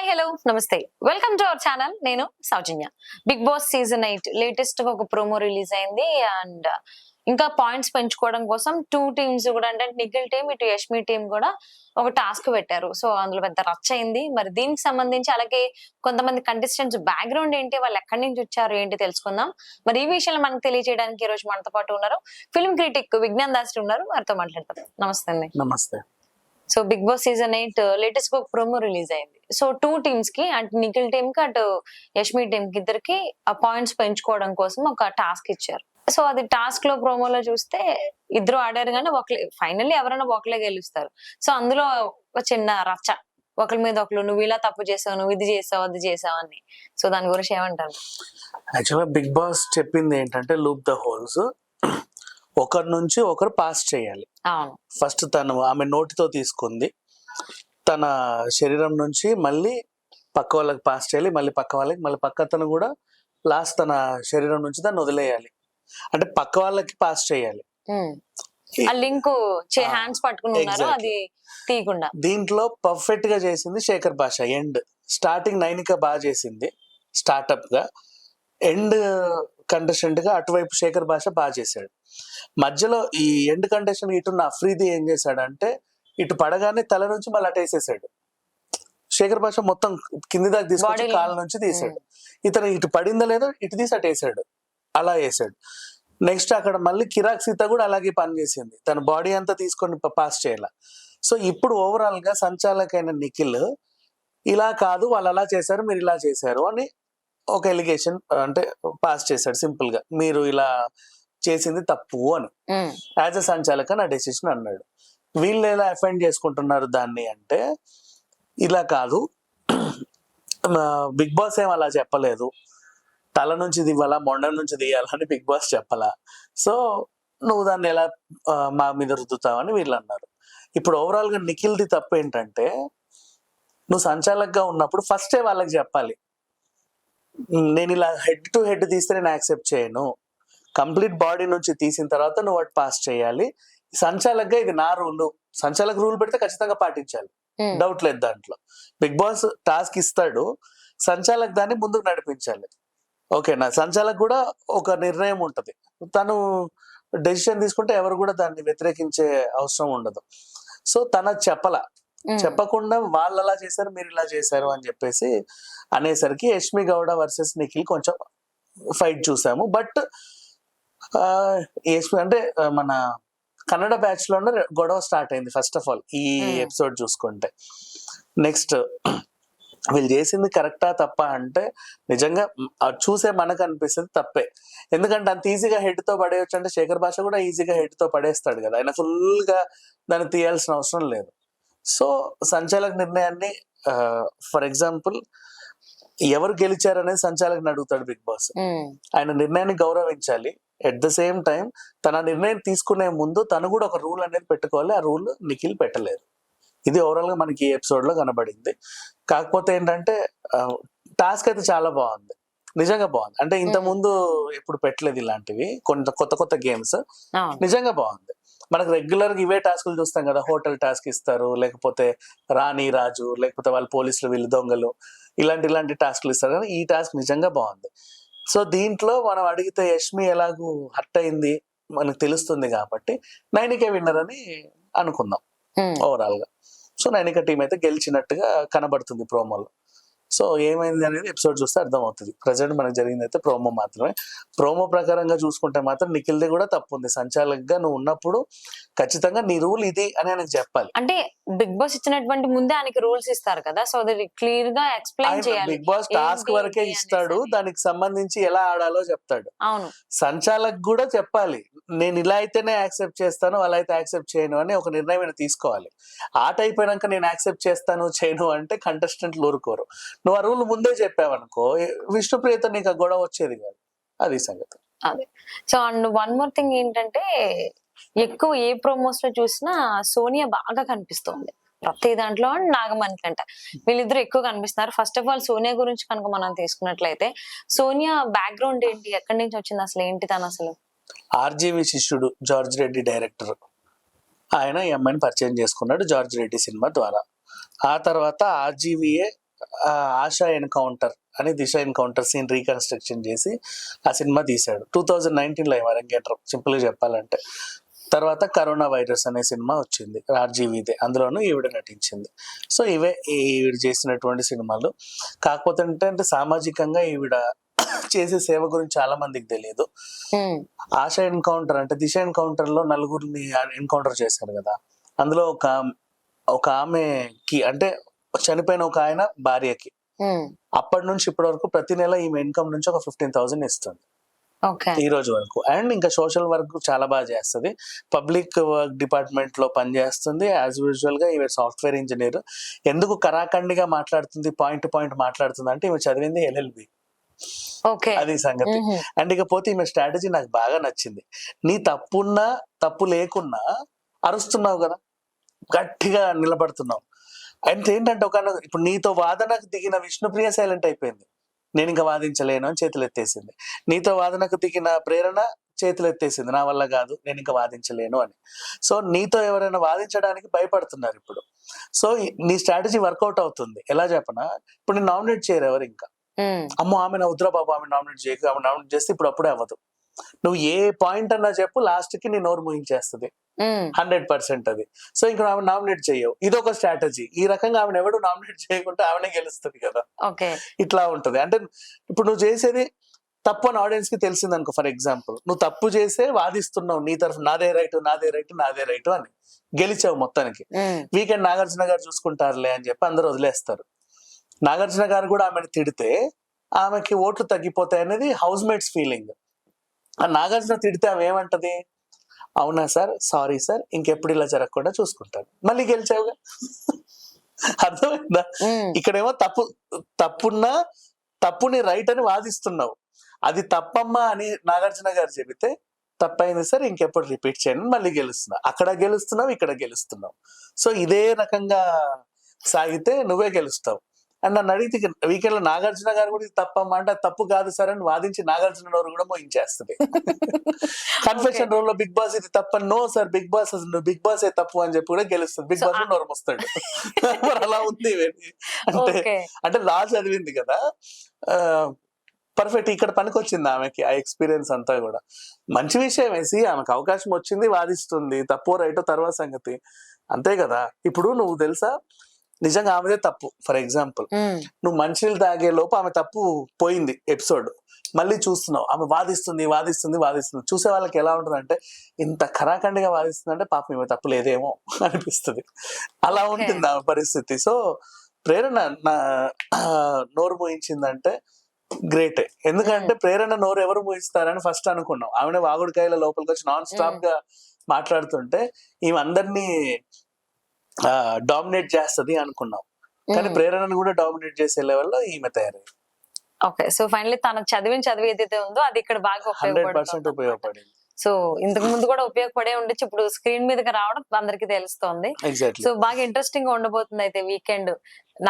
Hello నమస్తే welcome to our channel. నేను సౌజన్య. Big Boss season 8 latest గా ఒక ప్రోమో రిలీజ్ అయింది. అండ్ ఇంకా పాయింట్స్ పెంచుకోవడం కోసం టూ టీమ్స్ కూడా, అంటే నిఖిల్ టీం ఇటు యష్మి టీం కూడా ఒక టాస్క్ పెట్టారు. సో అందులో పెద్ద రచ్చ అయింది. మరి దీనికి సంబంధించి అలాగే కొంతమంది కంటెస్టెంట్స్ బ్యాక్గ్రౌండ్ ఏంటి, వాళ్ళు ఎక్కడి నుంచి వచ్చారు ఏంటి తెలుసుకుందాం. మరి ఈ విషయాలు మనకు తెలియజేయడానికి ఈ రోజు మనతో పాటు ఉన్నారు ఫిల్మ్ క్రిటిక్ విజ్ఞాన్ దాస్ ఉన్నారు. వారితో మాట్లాడతారు. నమస్తే అండి. నమస్తే. So Bigg Boss season 8 latest గా ఒక ప్రోమో రిలీజ్ అయింది. సో టూ టీమ్స్ కి, అటు నిఖిల్ టీమ్ కి అటు యష్మి టీమ్ కి ఇద్దరికి ఆ పాయింట్స్ పెంచుకోవడం కోసం ఒక టాస్క్ ఇచ్చారు. సో అది టాస్క్ లో ప్రోమోలో చూస్తే ఇద్దరు ఆడారు కానీ ఒకలే ఫైనల్లీ ఎవరైనా ఒకలే గెలుస్తారు. సో అందులో ఒక చిన్న రచ్చ, ఒకరి మీద ఒకరు నువ్వు ఇలా తప్పు చేసావు, నువ్వు ఇది చేసావు, అది చేసావు అని. సో దాని గురించి ఏమంటారు? యాక్చువల్గా బిగ్ బాస్ చెప్పింది ఏంటంటే లూప్ ద హోల్స్, ఒకరి నుంచి ఒకరు పాస్ చేయాలి. అవును, ఫస్ట్ తను ఆమె నోటితో తీసుకుంది, తన శరీరం నుంచి మళ్ళీ పక్క వాళ్ళకి పాస్ చేయాలి, మళ్ళీ పక్క వాళ్ళకి, మళ్ళీ పక్క తను కూడా లాస్ట్ తన శరీరం నుంచి దాన్ని వదిలేయాలి. అంటే పక్క వాళ్ళకి పాస్ చేయాలి. ఆ లింక్ హ్యాండ్స్ పట్టుకుని ఉన్నారు, అది తీయకుండా. దీంట్లో పర్ఫెక్ట్ గా చేసింది శేఖర్ భాష. ఎండ్ స్టార్టింగ్ నైనిక బాగా చేసింది స్టార్ట్అప్ గా, ఎండ్ కంటెస్టెంట్ గా అటువైపు శేఖర్ భాష బాగా చేశాడు. మధ్యలో ఈ ఎండ్ కంటెస్టెంట్ ఇటున్న అఫ్రీది ఏం చేశాడంటే ఇటు పడగానే తల నుంచి మళ్ళీ అటు వేసేసాడు. శేఖర్ భాష మొత్తం కింది దాకా తీసుకొచ్చి కాళ్ళ నుంచి తీసాడు. ఇతను ఇటు పడిందో లేదో ఇటు తీసి అటు వేసాడు, అలా వేసాడు. నెక్స్ట్ అక్కడ మళ్ళీ కిరాక్ సీత కూడా అలాగే పని చేసింది, తన బాడీ అంతా తీసుకొని పాస్ చేయాల. సో ఇప్పుడు ఓవరాల్ గా సంచాలకైన నిఖిల్ ఇలా కాదు, వాళ్ళు అలా చేశారు, మీరు ఇలా చేశారు అని ఒక ఎలిగేషన్ అంటే పాస్ చేశాడు సింపుల్ గా, మీరు ఇలా చేసింది తప్పు అని. యాజ్ అ సంచాలక నా డెసిషన్ అన్నాడు. వీళ్ళు ఎలా అఫెండ్ చేసుకుంటున్నారు దాన్ని అంటే, ఇలా కాదు, బిగ్ బాస్ ఏం అలా చెప్పలేదు, తల నుంచి దివ్వాలా మొండం నుంచి తీయాలని బిగ్ బాస్ చెప్పాలా, సో నువ్వు దాన్ని ఎలా మా మీద రుద్దుతావని వీళ్ళు అన్నారు. ఇప్పుడు ఓవరాల్ గా నిఖిల్ది తప్పు ఏంటంటే, నువ్వు సంచాలకగా ఉన్నప్పుడు ఫస్టే వాళ్ళకి చెప్పాలి, నేను ఇలా హెడ్ టు హెడ్ తీస్తే నేను యాక్సెప్ట్ చేయను, కంప్లీట్ బాడీ నుంచి తీసిన తర్వాత నువ్వు వాటి పాస్ చేయాలి. సంచాలకగా ఇది నా రూల్, సంచాలక రూల్ పెడితే ఖచ్చితంగా పాటించాలి, డౌట్ లేదు దాంట్లో. బిగ్ బాస్ టాస్క్ ఇస్తాడు, సంచాలక్ దాన్ని ముందుకు నడిపించాలి. ఓకేనా? సంచాలక్ కూడా ఒక నిర్ణయం ఉంటది, తను డెసిషన్ తీసుకుంటే ఎవరు కూడా దాన్ని వ్యతిరేకించే అవసరం ఉండదు. సో తన చెప్పకుండా వాళ్ళు అలా చేశారు, మీరు ఇలా చేశారు అని చెప్పేసి అనేసరికి యష్మి గౌడ వర్సెస్ నిఖిల్ కొంచెం ఫైట్ చూసాము. బట్ యష్మి అంటే మన కన్నడ బ్యాచ్ లోనే గొడవ స్టార్ట్ అయింది ఫస్ట్ ఆఫ్ ఆల్ ఈ ఎపిసోడ్ చూసుకుంటే. నెక్స్ట్ వీళ్ళు చేసింది కరెక్టా తప్ప అంటే, నిజంగా చూసే మనకు అనిపిస్తుంది తప్పే. ఎందుకంటే అంత ఈజీగా హెడ్ తో పడేయచ్చు అంటే శేఖర్ భాష కూడా ఈజీగా హెడ్ తో పడేస్తాడు కదా, ఆయన ఫుల్ గా దాన్ని తీయాల్సిన అవసరం లేదు. సో సంచాలక నిర్ణయాన్ని ఫర్ ఎగ్జాంపుల్ ఎవరు గెలిచారనేది సంచాలకుని అడుగుతాడు బిగ్ బాస్, ఆయన నిర్ణయాన్ని గౌరవించాలి. ఎట్ ద సేమ్ టైం తన నిర్ణయం తీసుకునే ముందు తను కూడా ఒక రూల్ అనేది పెట్టుకోవాలి, ఆ రూల్ నిఖిల్ పెట్టలేదు. ఇది ఓవరాల్ గా మనకి ఈ ఎపిసోడ్ లో కనబడింది. కాకపోతే ఏంటంటే టాస్క్ అయితే చాలా బాగుంది, నిజంగా బాగుంది. అంటే ఇంత ముందు ఎప్పుడు పెట్టలేదు ఇలాంటివి, కొత్త కొత్త గేమ్స్, నిజంగా బాగుంది. మనకు రెగ్యులర్ గా ఇవే టాస్కులు చూస్తాం కదా, హోటల్ టాస్క్ ఇస్తారు, లేకపోతే రాణి రాజు, లేకపోతే వాళ్ళు పోలీసులు వీళ్ళు దొంగలు, ఇలాంటి టాస్క్లు ఇస్తారు. కానీ ఈ టాస్క్ నిజంగా బాగుంది. సో దీంట్లో మనం అడిగితే యష్మి ఎలాగూ హర్ట్ అయింది మనకు తెలుస్తుంది కాబట్టి నైనిక విన్నర్ అని అనుకుందాం ఓవరాల్ గా. సో నైనిక టీం అయితే గెలిచినట్టుగా కనబడుతుంది ప్రోమోలో. సో ఏమైంది అనేది ఎపిసోడ్ చూస్తే అర్థమవుతుంది. ప్రజెంట్ మనకు జరిగింది అయితే ప్రోమో మాత్రమే. ప్రోమో ప్రకారంగా చూసుకుంటే మాత్రం నిఖిల్ది కూడా తప్పు ఉంది. సంచాలకగా నువ్వు ఉన్నప్పుడు ఖచ్చితంగా నీ రూల్ ఇది అని ఆయనకు చెప్పాలి. అంటే బిగ్ బాస్ ఇచ్చినటువంటి ముందే ఆయనకి రూల్స్ ఇస్తారు కదా, సో అది క్లియర్ గా ఎక్స్ప్లెయిన్ చేయాలి. బిగ్ బాస్ టాస్క్ వరకే ఇస్తాడు, దానికి సంబంధించి ఎలా ఆడాలో చెప్తాడు. అవును, సంచాలక్ కూడా చెప్పాలి, నేను ఇలా అయితేనే యాక్సెప్ట్ చేస్తాను, అలా అయితే యాక్సెప్ట్ చేయను అని ఒక నిర్ణయం తీసుకోవాలి. ఆట అయిపోయినాక నేను యాక్సెప్ట్ చేస్తాను చేయను అంటే కంటెస్టెంట్లు ఊరుకోరు. నువ్వు ఆ రూల్ ముందే చెప్పావనుకో విష్ణుప్రియతో నీకు గొడవ వచ్చేది కాదు. అది సంగతి. అదే. So and one more thing ఏంటంటే, ఎక్కువ ఏ ప్రోమోస్ లో చూసినా సోనియా బాగా కనిపిస్తుంది ప్రతి దాంట్లో, నాగమణి కంట వీళ్ళిద్దరు ఎక్కువ కనిపిస్తున్నారు. ఫస్ట్ ఆఫ్ ఆల్ సోనియా గురించి కనుక మనం తీసుకున్నట్లయితే, సోనియా బ్యాక్గ్రౌండ్ ఏంటి, ఎక్కడి నుంచి వచ్చింది, అసలు ఏంటి తను అసలు? ఆర్జీవి శిష్యుడు జార్జ్ రెడ్డి డైరెక్టర్, ఆయన ఈ అమ్మాయిని పరిచయం చేసుకున్నాడు జార్జ్ రెడ్డి సినిమా ద్వారా. ఆ తర్వాత ఆర్జీవీఏ ఆశా ఎన్కౌంటర్ అని దిశ ఎన్కౌంటర్ సీన్ రీకన్స్ట్రక్షన్ చేసి ఆ సినిమా తీశాడు. 2019లో అరంగేట్రం సింపుల్ గా చెప్పాలంటే. తర్వాత కరోనా వైరస్ అనే సినిమా వచ్చింది, ఆర్జీవీదే, అందులోనూ ఈవిడ నటించింది. సో ఇవే ఈవిడ చేసినటువంటి సినిమాలు. కాకపోతే అంటే సామాజికంగా ఈవిడ చేసే సేవ గురించి చాలా మందికి తెలియదు. ఆశా ఎన్కౌంటర్ అంటే దిశ ఎన్కౌంటర్ లో నలుగురిని ఎన్కౌంటర్ చేశారు కదా, అందులో ఒక ఆమెకి అంటే చనిపోయిన ఒక ఆయన భార్యకి అప్పటి నుంచి ఇప్పటి వరకు ప్రతి నెల ఈమె ఇన్కమ్ నుంచి ఒక 15,000 ఇస్తుంది ఈ రోజు వరకు. అండ్ ఇంకా సోషల్ వర్క్ చాలా బాగా చేస్తుంది, పబ్లిక్ వర్క్ డిపార్ట్మెంట్ లో పనిచేస్తుంది. యాజ్ యూజువల్ గా ఈమె సాఫ్ట్వేర్ ఇంజనీర్. ఎందుకు కరాఖండిగా మాట్లాడుతుంది, పాయింట్ టు పాయింట్ మాట్లాడుతుంది అంటే ఈమె చదివింది LLB. అది సంగతి. అండ్ ఇకపోతే ఈమె స్ట్రాటజీ నాకు బాగా నచ్చింది. నీ తప్పున్నా తప్పు లేకున్నా అరుస్తున్నావు కదా, గట్టిగా నిలబడుతున్నావు. అంటే ఏంటంటే ఇప్పుడు నీతో వాదనకు దిగిన విష్ణుప్రియ సైలెంట్ అయిపోయింది, నేను ఇంకా వాదించలేను అని చేతులు ఎత్తేసింది. నీతో వాదనకు దిగిన ప్రేరణ చేతులు ఎత్తేసింది, నా వల్ల కాదు, నేను ఇంకా వాదించలేను అని. సో నీతో ఎవరైనా వాదించడానికి భయపడుతున్నారు ఇప్పుడు. సో నీ స్ట్రాటజీ వర్కౌట్ అవుతుంది. ఎలా చెప్పనా, ఇప్పుడు నేను నామినేట్ చేయరు ఎవరు ఇంకా, అమ్మో ఆమె నా ఉద్రా బాబు ఆమె నామినేట్ చేయకు, ఆమె నామినేట్ చేస్తే ఇప్పుడు అప్పుడే అవ్వదు. నువ్వు ఏ పాయింట్ అన్నా చెప్పు, లాస్ట్ కి నీ నోరు ముగించేస్తుంది 100% అది. సో ఇంకా ఆమె నామినేట్ చేయవు, ఇదొక స్ట్రాటజీ. ఈ రకంగా ఆమెను ఎవడు నామినేట్ చేయకుంటే ఆమెనే గెలుస్తుంది కదా, ఇట్లా ఉంటది. అంటే ఇప్పుడు నువ్వు చేసేది తప్పు అని ఆడియన్స్ కి తెలిసింది అనుకో, ఫర్ ఎగ్జాంపుల్ నువ్వు తప్పు చేసే వాదిస్తున్నావు నీ తరఫు, నాదే రైట్ నాదే రైట్ నాదే రైట్ అని గెలిచావు మొత్తానికి. వీకెండ్ నాగార్జున గారు చూసుకుంటారులే అని చెప్పి అందరూ వదిలేస్తారు. నాగార్జున గారు కూడా ఆమెను తిడితే ఆమెకి ఓట్లు తగ్గిపోతాయి అనేది హౌస్ మేట్స్ ఫీలింగ్. ఆ నాగార్జున తిడితే ఆమె ఏమంటది, అవునా సార్, సారీ సార్, ఇంకెప్పుడు ఇలా జరగకుండా చూసుకుంటాను. మళ్ళీ గెలిచావుగా. అర్థమైందా? ఇక్కడేమో తప్పున్నా తప్పుని రైట్ అని వాదిస్తున్నావు, అది తప్పమ్మా అని నాగార్జున గారు చెబితే తప్పైంది సార్, ఇంకెప్పుడు రిపీట్ చేయను, మళ్ళీ గెలుస్తున్నావు. అక్కడ గెలుస్తున్నావు, ఇక్కడ గెలుస్తున్నావు. సో ఇదే రకంగా సాగితే నువ్వే గెలుస్తావు. అండ్ నన్ను అడిగితే వీకెండ్ లో నాగార్జున గారు కూడా ఇది తప్పమ్మా అంటే అది తప్పు కాదు సార్ అని వాదించి నాగార్జున నోరు కూడా మోయించేస్తుంది. కన్ఫెషన్ రూమ్ లో బిగ్ బాస్ ఇది తప్ప, నో సార్ బిగ్ బాస్ బిగ్ బాస్ ఏ తప్పు అని చెప్పి కూడా గెలుస్తుంది, బిగ్ బాస్ నోరు మోస్తాడు. మరి అలా ఉంది అంటే లా చదివింది కదా, పర్ఫెక్ట్. ఇక్కడ పనికొచ్చింది ఆమెకి ఆ ఎక్స్పీరియన్స్ అంతా కూడా. మంచి విషయం వేసి ఆమెకు అవకాశం వచ్చింది, వాదిస్తుంది, తప్పో రైటో తర్వాత సంగతి, అంతే కదా. ఇప్పుడు నువ్వు తెలుసా, నిజంగా ఆమెదే తప్పు. ఫర్ ఎగ్జాంపుల్ నువ్వు మంచినీళ్ళు తాగే లోపు ఆమె తప్పు పోయింది ఎపిసోడ్, మళ్ళీ చూస్తున్నావు ఆమె వాదిస్తుంది వాదిస్తుంది వాదిస్తుంది. చూసే వాళ్ళకి ఎలా ఉంటుంది అంటే, ఇంత ఖరాఖండిగా వాదిస్తుంది అంటే పాపం ఈమె తప్పు లేదేమో అనిపిస్తుంది. అలా ఉంటుంది ఆమె పరిస్థితి. సో ప్రేరణ నోరు మోయించిందంటే గ్రేటే. ఎందుకంటే ప్రేరణ నోరు ఎవరు మోయిస్తారని ఫస్ట్ అనుకున్నాం. ఆమె వాగుడికాయల లోపలికి వచ్చి నాన్ స్టాప్ గా మాట్లాడుతుంటే ఈమె అందరినీ డామినేట్ చేస్తది అనుకున్నాం, కానీ ప్రేరణను కూడా డామినేట్ చేసే లెవెల్లో ఈమె తయారైంది. ఓకే, సో ఫైనల్లీ తనకు చదివి ఏదైతే ఉందో అది ఇక్కడ బాగా 100% ఉపయోగపడింది. సో ఇంతకు ముందు కూడా ఉపయోగపడే ఉండొచ్చు, ఇప్పుడు స్క్రీన్ మీదకి రావడం అందరికి తెలుస్తోంది. సో బాగా ఇంట్రెస్టింగ్ గా ఉండబోతుంది అయితే వీకెండ్.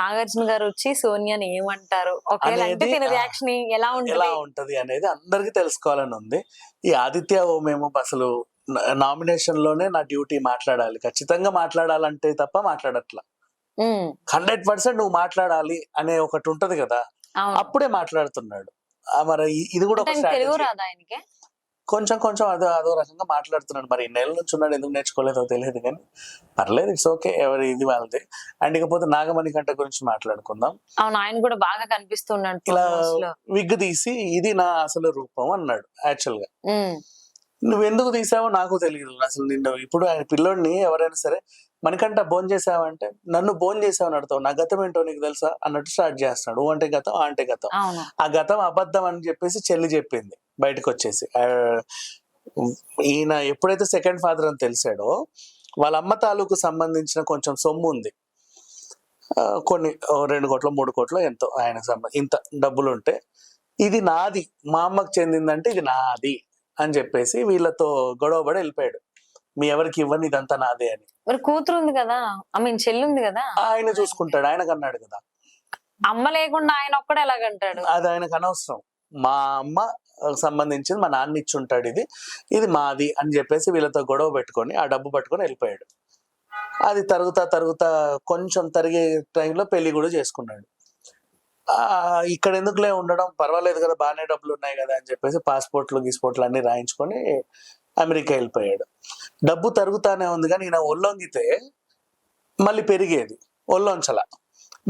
నాగార్జున గారు వచ్చి సోనియాని ఏమంటారు, అంటే తిన రియాక్షన్ ఎలా ఉంటది అనేది అందరికి తెలుసుకోవాలని ఉంది. ఈ ఆదిత్య ఓమేమో అసలు నామినేషన్ లోనే నా డ్యూటీ మాట్లాడాలి, ఖచ్చితంగా మాట్లాడాలంటే తప్ప మాట్లాడట్లా. 100% నువ్వు మాట్లాడాలి అనే ఒకటి ఉంటది కదా, అప్పుడే మాట్లాడుతున్నాడు. మరి ఇది కూడా కొంచెం కొంచెం అదో రకంగా మాట్లాడుతున్నాడు. మరి నెల నుంచి ఉన్నాడు, ఎందుకు నేర్చుకోలేదో తెలియదు, కానీ పర్లేదు, ఇట్స్ ఓకే, ఎవరి ఇది వాళ్ళది. అండ్ ఇకపోతే నాగమణి కంట గురించి మాట్లాడుకుందాం. అవును, ఆయన కూడా బాగా కనిపిస్తున్నాడు. ఇలా విగ్ తీసి ఇది నా అసలు రూపం అన్నాడు. యాక్చువల్ గా నువ్వు ఎందుకు తీసావో నాకు తెలియదు అసలు. నిన్ను ఇప్పుడు ఆయన పిల్లోడిని ఎవరైనా సరే మనకంట బోన్ చేసావంటే, నన్ను బోన్ చేసావని అడతావు, నా గతం ఏంటో నీకు తెలుసా అన్నట్టు స్టార్ట్ చేస్తున్నాడు. అంటే గతం అంటే గతం, ఆ గతం అబద్ధం అని చెప్పేసి చెల్లి చెప్పింది బయటకు వచ్చేసి. ఈయన ఎప్పుడైతే సెకండ్ ఫాదర్ అని తెలిసాడో, వాళ్ళ అమ్మ తాలూకు సంబంధించిన కొంచెం సొమ్ము ఉంది, కొన్ని 2 కోట్లు 3 కోట్లు ఎంతో ఆయన ఇంత డబ్బులు ఉంటే, ఇది నాది, మా అమ్మకు చెందిందంటే ఇది నాది అని చెప్పేసి వీళ్ళతో గొడవపడి వెళ్ళిపోయాడు. మీ ఎవరికి ఇవ్వని, ఇదంతా నాదే అని. మరి కూతురు ఉంది కదా, చెల్లి ఉంది కదా, ఆయన చూసుకుంటాడు, ఆయనకు అన్నాడు కదా. అమ్మ లేకుండా ఆయన ఒక్కడే ఎలాగంటాడు? అది ఆయనకు అనవసరం. మా అమ్మ సంబంధించింది మా నాన్న ఇచ్చి ఉంటాడు, ఇది మాది అని చెప్పేసి వీళ్ళతో గొడవ పెట్టుకొని ఆ డబ్బు పట్టుకొని వెళ్ళిపోయాడు. అది తరుగుతా కొంచెం తరిగే టైంలో పెళ్లి కూడా చేసుకున్నాడు. ఇక్కడ ఎందుకులే ఉండడం, పర్వాలేదు కదా, బాగానే డబ్బులు ఉన్నాయి కదా అని చెప్పేసి పాస్పోర్ట్లు గీస్పోర్ట్లు అన్ని రాయించుకొని అమెరికా వెళ్ళిపోయాడు. డబ్బు తరుగుతానే ఉంది కానీ ఈయన ఒళ్ళొంగితే మళ్ళీ పెరిగేది, ఒళ్ళొంచల.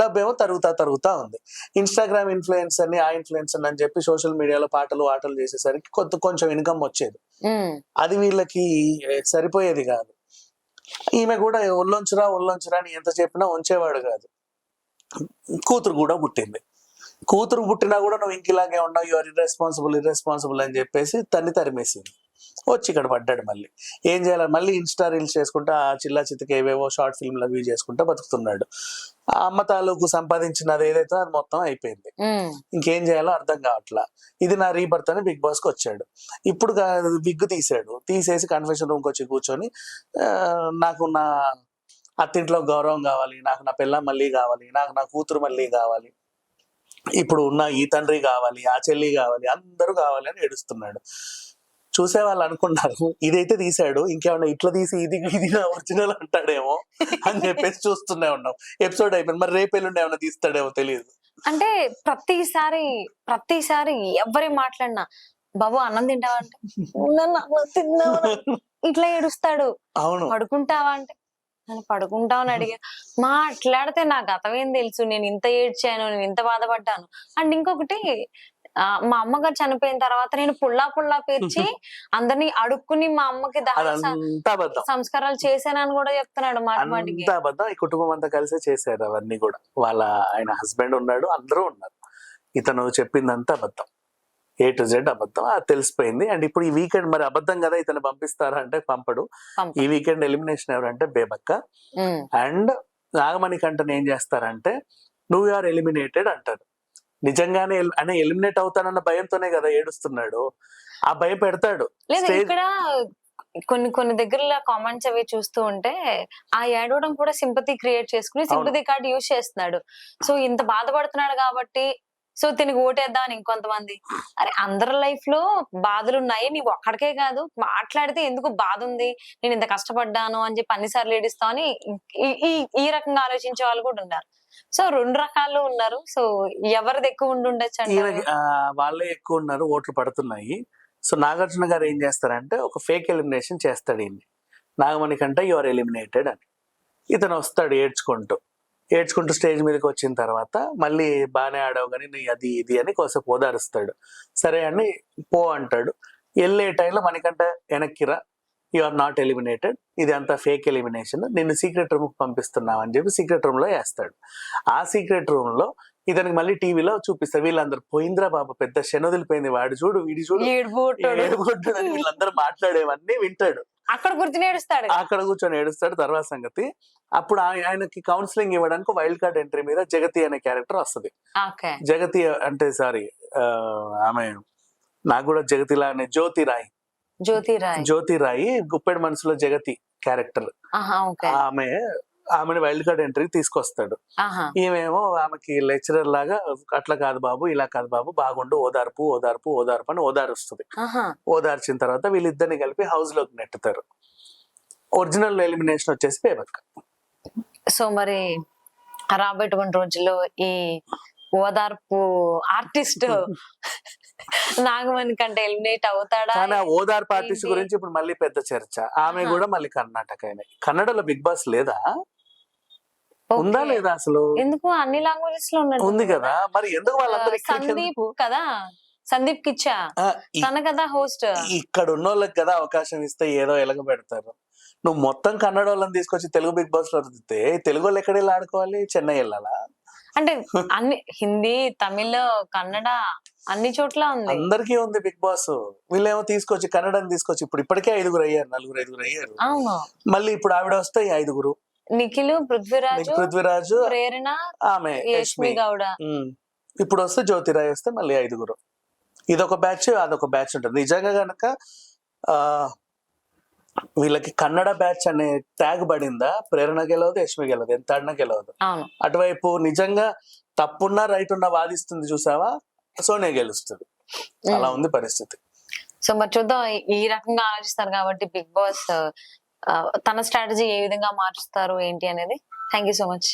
డబ్బు ఏమో తరుగుతా ఉంది. ఇన్స్టాగ్రామ్ ఇన్ఫ్లుయెన్స్ అని, ఆ ఇన్ఫ్లుయెన్స్ అని చెప్పి సోషల్ మీడియాలో పాటలు ఆటలు చేసేసరికి కొంచెం ఇన్కమ్ వచ్చేది. అది వీళ్ళకి సరిపోయేది కాదు. ఈమె కూడా ఒళ్ళొంచురా అని ఎంత చెప్పినా ఉంచేవాడు కాదు. కూతురు కూడా పుట్టింది. కూతురు పుట్టినా కూడా నువ్వు ఇంకిలాగే ఉన్నావు, యువర్ ఇర్రెస్పాన్సిబుల్ అని చెప్పేసి తరిమేసింది. వచ్చి ఇక్కడ పడ్డాడు. మళ్ళీ ఏం చేయాలి, మళ్ళీ ఇన్స్టా రీల్స్ చేసుకుంటా చిల్లా చిత్తకి ఏవేవో షార్ట్ ఫిల్మ్లు అవి చేసుకుంటా బతుకుతున్నాడు. ఆ అమ్మ తాలూకు సంపాదించినది ఏదైతే అది మొత్తం అయిపోయింది. ఇంకేం చేయాలో అర్థం కావట్లా. ఇది నా రీబర్త్ అని బిగ్ బాస్ కి వచ్చాడు. ఇప్పుడు విగ్ తీసేసి కన్ఫెషన్ రూమ్ కి వచ్చి కూర్చొని నాకు నా అత్తింట్లో గౌరవం కావాలి, నాకు నా పిల్ల మళ్ళీ కావాలి, నాకు నా కూతురు మళ్ళీ కావాలి, ఇప్పుడు ఉన్న ఈ తండ్రి కావాలి, ఆ చెల్లి కావాలి, అందరూ కావాలి అని ఏడుస్తున్నాడు. చూసే వాళ్ళు అనుకున్నారు ఇదైతే తీసాడు, ఇంకేమన్నా ఇట్లా తీసి ఇది ఒరిజినల్ అంటాడేమో అని చెప్పేసి చూస్తూనే ఉన్నాం. ఎపిసోడ్ అయిపోయింది, మరి రేపు ఎల్లుండి ఏమన్నా తీస్తాడేమో తెలియదు. అంటే ప్రతిసారి ఎవరి మాట్లాడినా బాబు అన్నం తింటావా అంటే ఇట్లా ఏడుస్తాడు. అవును, పడుకుంటావా అంటే నేను పడుకుంటావని అడిగా. మాట్లాడితే నా గతం ఏం తెలుసు, నేను ఇంత ఏడ్చాను, నేను ఇంత బాధపడ్డాను. అండ్ ఇంకొకటి మా అమ్మగారు చనిపోయిన తర్వాత నేను పుల్లా పేర్చి అందరినీ అడుక్కుని మా అమ్మకి సంస్కారాలు చేశానని కూడా చెప్తున్నాడు. మాటిమాటికి అబద్ధం. ఈ కుటుంబం అంతా కలిసే చేశారు అవన్నీ కూడా. ఆయన హస్బెండ్ ఉన్నాడు, అందరూ ఉన్నారు. ఇతను చెప్పిందంతా అబద్ధం, A to Z అబద్ధం. అది తెలిసిపోయింది. అండ్ ఇప్పుడు ఈ వీకెండ్ మరి అబద్ధం కదా, ఇతను పంపిస్తారా అంటే పంపడు. ఈ వీకెండ్ ఎలిమినేషన్ ఎవరంటే బేబక్క అండ్ నాగమణి కంటని ఏం చేస్తారంటే నువ్వు ఆర్ ఎలిమినేటెడ్ అంటారు. నిజంగానే ఎలిమినేట్ అవుతానన్న భయంతోనే కదా ఏడుస్తున్నాడు. ఆ భయం పెడతాడు. ఇక్కడ కొన్ని దగ్గర కామెంట్స్ అవి చూస్తూ ఉంటే ఆ ఏడవడం కూడా సింపతి క్రియేట్ చేసుకుని సింపతి కార్డ్ యూజ్ చేస్తున్నాడు. సో ఇంత బాధపడుతున్నాడు కాబట్టి సో తినికి ఓటేద్దామని ఇంకొంతమంది. అరే అందరి లైఫ్ లో బాధలు ఉన్నాయి, నీవు ఒక్కడికే కాదు, మాట్లాడితే ఎందుకు బాధ ఉంది, నేను ఇంత కష్టపడ్డాను అని చెప్పి అన్నిసార్లు ఏడుస్తామని ఈ రకంగా ఆలోచించే వాళ్ళు కూడా ఉన్నారు. సో రెండు రకాలు ఉన్నారు. సో ఎవరిది ఎక్కువ ఉండొచ్చు అంటే వాళ్ళే ఎక్కువ ఉన్నారు, ఓట్లు పడుతున్నాయి. సో నాగార్జున గారు ఏం చేస్తారంటే ఒక ఫేక్ ఎలిమినేషన్ చేస్తాడు. ఈయన్ని నాగమణి కంటే యువర్ ఎలిమినేటెడ్ అని. ఇతను వస్తాడు ఏడ్చుకుంటూ స్టేజ్ మీదకి వచ్చిన తర్వాత మళ్ళీ బాగానే ఆడావు కానీ నీ అది ఇది అని కోసేపు ఓదారుస్తాడు. సరే అని పో అంటాడు. వెళ్ళే టైంలో మనకంటే వెనక్కిరా, యు ఆర్ నాట్ ఎలిమినేటెడ్, ఇది అంతా ఫేక్ ఎలిమినేషన్, నిన్ను సీక్రెట్ రూమ్ కి పంపిస్తున్నావు అని చెప్పి సీక్రెట్ రూమ్ లో వేస్తాడు. ఆ సీక్రెట్ రూమ్ లో ఇతనికి మళ్ళీ టీవీలో చూపిస్తారు. వీళ్ళందరూ పోయింద్రా బాబా, పెద్ద శనొదిలిపోయింది, వాడు చూడు వీడి చూడు ఏడుపోతాడు అని వీళ్ళందరూ మాట్లాడేవన్నీ వింటాడు. అక్కడ కూర్చొని ఏడుస్తాడు. తర్వాత సంగతి అప్పుడు ఆయనకి కౌన్సిలింగ్ ఇవ్వడానికి వైల్డ్ కార్డ్ ఎంట్రీ మీద జగతి అనే క్యారెక్టర్ వస్తుంది. జగతి అంటే సారీ ఆమె నాకు కూడా జగతిలానే జ్యోతి రాయి గుప్పెడు మనసులో జగతి క్యారెక్టర్. ఆమెను వైల్డ్ కార్డ్ ఎంట్రీకి తీసుకొస్తాడు. ఈమెమో ఆమెకి లెక్చరర్ లాగా అట్లా కాదు బాబు, ఇలా కాదు బాబు, బాగుండు, ఓదార్పు అని ఓదారుస్తుంది. ఓదార్చిన తర్వాత వీళ్ళిద్దరిని కలిపి హౌస్ లోకి నెట్టుతారు. ఒరిజినల్ ఎలిమినేషన్ వచ్చేసి బేబక్క. సో మరి రాబోయేటువంటి రోజుల్లో ఈ ఓదార్పు ఆర్టిస్ట్ నాగమణి కంటే ఎలిమినేట్ అవుతాడా? కానీ ఆ ఓదార్పు ఆర్టిస్ట్ గురించి ఇప్పుడు మళ్ళీ పెద్ద చర్చ. ఆమె కూడా మళ్ళీ కర్ణాటక. కన్నడలో బిగ్ బాస్ లేదా, ఉందా లేదా అసలు? ఎందుకు అన్ని లాంగ్వేజెస్ లో ఉంది కదా, మరి ఎందుకు వాళ్ళందరూ సందీప్ కదా, సందీప్ కిచ్చా తన కదా హోస్ట్. ఇక్కడ ఉన్న వాళ్ళకి కదా అవకాశం ఇస్తే ఏదో ఎలగ పెడతారు. నువ్వు మొత్తం కన్నడ వాళ్ళని తీసుకొచ్చి తెలుగు బిగ్ బాస్ లో వదిలితే తెలుగు వాళ్ళు ఎక్కడ వెళ్ళి ఆడుకోవాలి? చెన్నై వెళ్ళాలా? అంటే అన్ని హిందీ, తమిళ, కన్నడ అన్ని చోట్ల ఉంది, అందరికీ ఉంది బిగ్ బాస్. వీళ్ళేమో తీసుకొచ్చి కన్నడని తీసుకొచ్చి ఇప్పుడు ఇప్పటికే 5 అయ్యారు, 4 అయ్యారు. మళ్ళీ ఇప్పుడు ఆవిడ వస్తే 5. నిఖిల్, పృథ్వీరాజు, ప్రేరణ, ఆమె యష్మి గౌడ. ఇప్పుడు వస్తే జ్యోతిరాయ్ వస్తే మళ్ళీ 5. ఇదొక బ్యాచ్, అదొక బ్యాచ్ ఉంటుంది. నిజంగా గనక వీళ్ళకి కన్నడ బ్యాచ్ అనే ట్యాగ్ పడిందా, ప్రేరణ గెలవదు, యష్మి గెలవదు, ఎంత ఆడినా గెలవదు. అటువైపు నిజంగా తప్పున్నా రైట్ ఉన్నా వాదిస్తుంది చూసావా, సోనియా గెలుస్తుంది. అలా ఉంది పరిస్థితి. సో మరి చూద్దాం, ఈ రకంగా ఆలోచిస్తారు కాబట్టి బిగ్ బాస్ తన స్ట్రాటజీ ఏ విధంగా మార్చుతారు ఏంటి అనేది. Thank you so much.